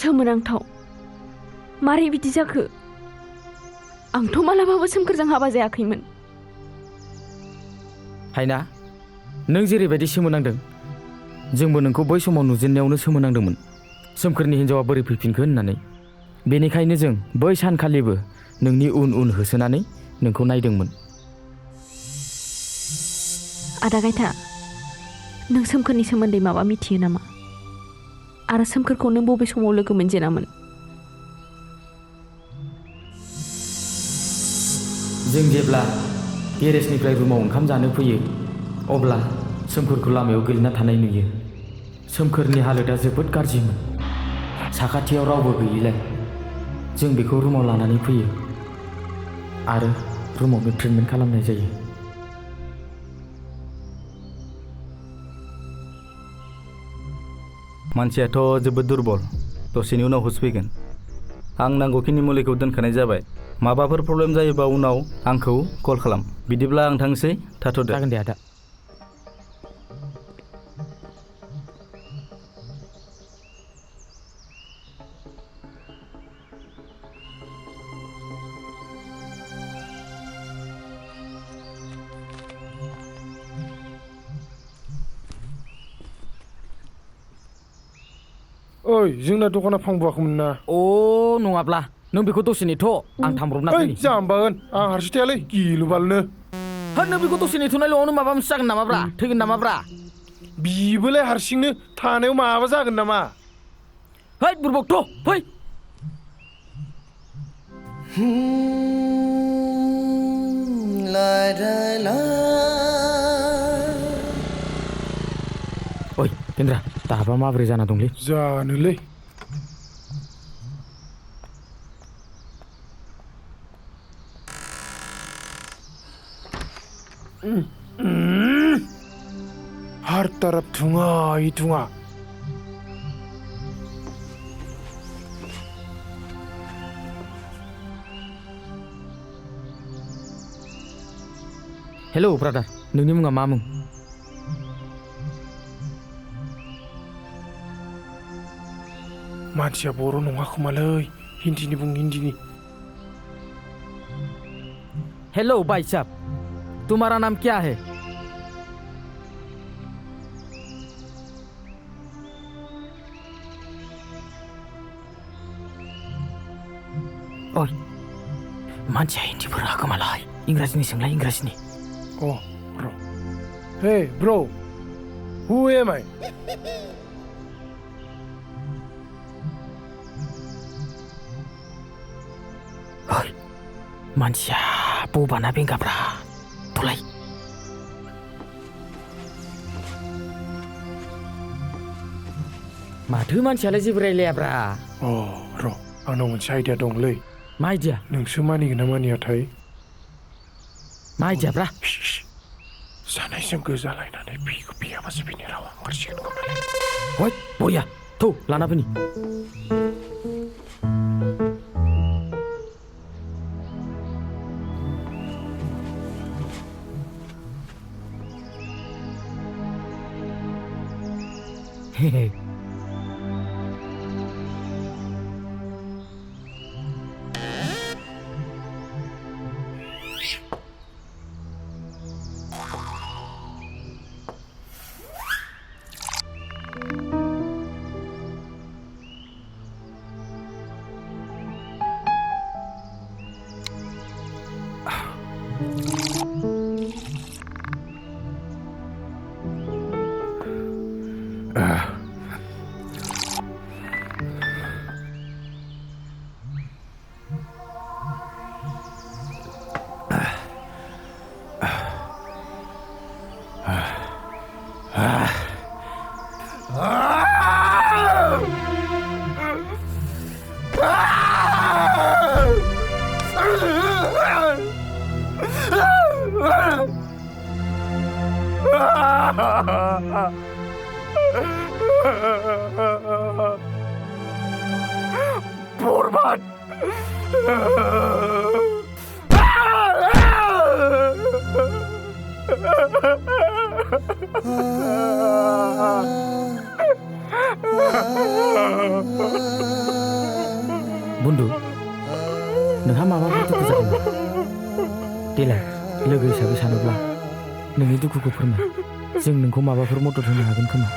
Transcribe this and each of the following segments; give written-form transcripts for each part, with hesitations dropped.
सोमोनांथाव मारै बिदि जाखो आंथ' मालाबाबो सोमखोरजों हाबा जायाखैमोन हायना नों जेरैबायदि सोमोनांदों जोंबो नोंखौ बै समाव नुजेननायावनो सोमोनांदोंमोन सोमखोरनि हिन्जावा बोरै फैफिनखो होननानै बेनिखायनो जों बै सानखालिबो नोंनि उन उन होसोनानै नोंखौ नायदोंमोन आदा गायथा नों सोमखोरनि सोमोन्दै माबा मिथियो नामा आरो सोमखोरखौ नों बबे समाव लोगो मोनजेनामोन जों जेब्ला गेरेजनिफ्राय रुमाव ओंखाम जानो फैयो अब्ला सोमखोरखौ लामायाव गोलैना थानाय नुयो सोमखोरनि हालोदा जोबोद गाज्रिमोन साखाथियाव रावबो गैयिलाय जों बेखौ रुमाव लानानै फैयो आरो रुमावनो ट्रिटमेन्ट खालामनाय जायो मानसियाथ' जोबोद दुरबल दसेनि उनाव हुस फैगोन आं नांगौखिनि मुलिखौ दोनखानाय जाबाय माबाफोर प्रब्लेम जायोबा उनाव आंखौ कल खालाम बिदिब्ला आं थांसै थाथ'दो जागोन दे आदा ओइ जोंना दखाना फांबोआखैमोन ना अ नङाब्ला नों बेखौ दसे नेथ' आं थांब्रबना फैनि जाम्बा होन आं हारसिं थायालै गिलु बालनो होद नों बेखौ दसे नेथ'नायल'आवनो माबा मोनसे जागोन नामाब्रा थैगोन नामाब्रा बिबोलाय हारसिंनो थानायाव माबा जागोन नामा हैद बुरबकथ' फै ओइ केन्द्रा दाबा माबोरै जाना दंलै जानोलै हर तरफ धुआं ही धुआं हेलौ ब्रादार नोंनि मुङा मा मुं मानसिया बर' नङा खोमालै हिन्दीनि बुं हिन्दीनि हेलौ भाई साहब तुम्हारा नाम क्या है ओइ मानसिया हिन्दीबो रोङा खोमालाय इंराजिनि सोंलाय इंराजिनि Oh, bro. Hey, bro. Who am I? ओइ मानसिया बबाना बेंगाब्रा थलाय माथो मानसियालाय जेबो रायलायाब्रा Oh, bro. आंनाव मोनसे आइडिया दंलै मा आइदिया नोंसो मानिगोन ना मानियाथाय मा आइदियाब्रा सानैजों गोजालायनानै बिखौ बियाबासो बिनि रावा ओंखारसिगोन खोमालै ओइ बरिया थौ लाना फैनि हेहे बरबाद बुन्दु नोंहा माबाफोर दुखु जादों नामा? देलाय लोगो हिसाबै सानोब्ला नोंनि दुखुखौ फोरमाय, जों नोंखौ माबाफोर मदद होनो हागोन खोमा।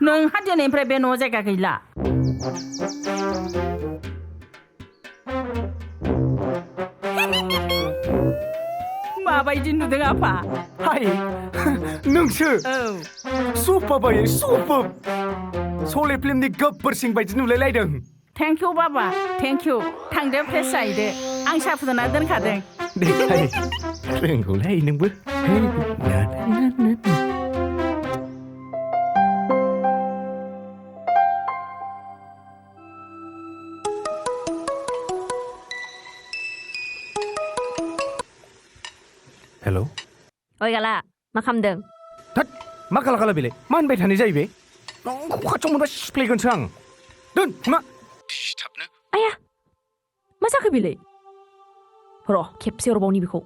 नोंहा दिनैनिफ्राय बे न'आव जायगा गैला। माबायदि नुदों आफा? हाय नोंसो औ सुपाब आयै सुपाब सले फिल्मनि गोब्बोरसिं बायदि नुलायलायदों थेंक इउ बाबा थेंक इउ थांदो फ्रेस जाहैदो आं साहा फुदुंना दोनखादों देखाय रोंगौलै नोंबो हेल' ओइ गाला मा खालामदों थोद मा खाला बेलाय मा होनबाय थानाय जायो बे नोंखौ खाथियाव मोनबा सिफ्लेगोनसो आं दोन मा दिसथाबनो आया मा जाखो बेलाय र' खेबसे हरबावनि बेखौ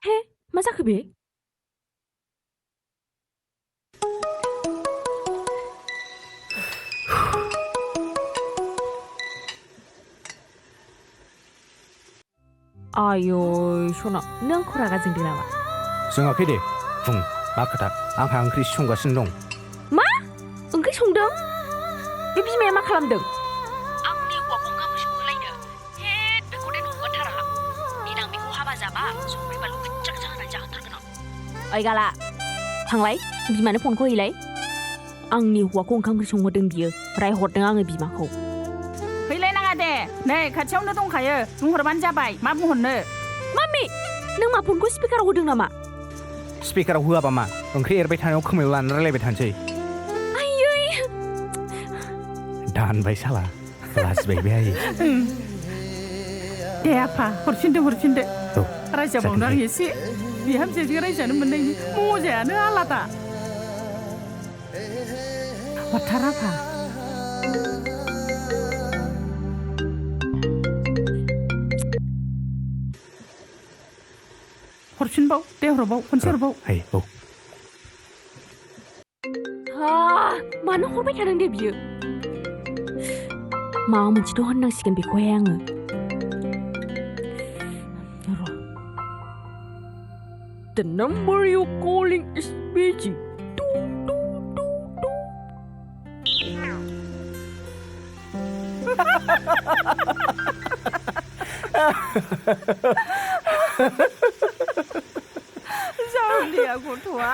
हे मा जाखो बे आयै सना नों आंखौ रागा जोंदों नामा जोङाखै दे बुं मा खोथा आंहा ओंख्रि संगासिनो दं मा ओंख्रि संदों बे बिमाया मा खालामदों आंनि हौवाखौ ओंखाम संहोलायनो हेद बेखौ दे नुगोनथारा देनां बेखौ हाबा जाबा संख्रि बानलु गोजा गोजा होनानै जाहोथारगोन आं ओइ गाला थांलाय बिमानो फनखौ हैलाय आंनि हौवाखौ ओंखाम ओंख्रि संहोदों बियो रायहरदों आङो बिमाखौ फैलायनाङा दे नै खाथियावनो दंखायो बुंहरबानो जाबाय मा बुंहरनो मामि नों मा फनखौ स्पिकाराव होदों नामा स्पिकाराव होआबा मा ओंख्रि एरबाय थानायाव खोमायाव लानानै रायलायबाय थानोसै आयै दानबाय साला लाजिबाय बे आयै दे आफा हरफिनदो औ रायजाबावनो आं एसे बिहामजोजों रायजानो मोननायनि मजायानो आलादा हरथार आफा हरफिनबाव दे हरबाव खनसे हरबाव औ मानो हरबाय थादों दे बियो माबा मोनसेथ' होननांसिगोन बेखौहाय आङो र' The number you're calling is busy. जावलिया गथ'आ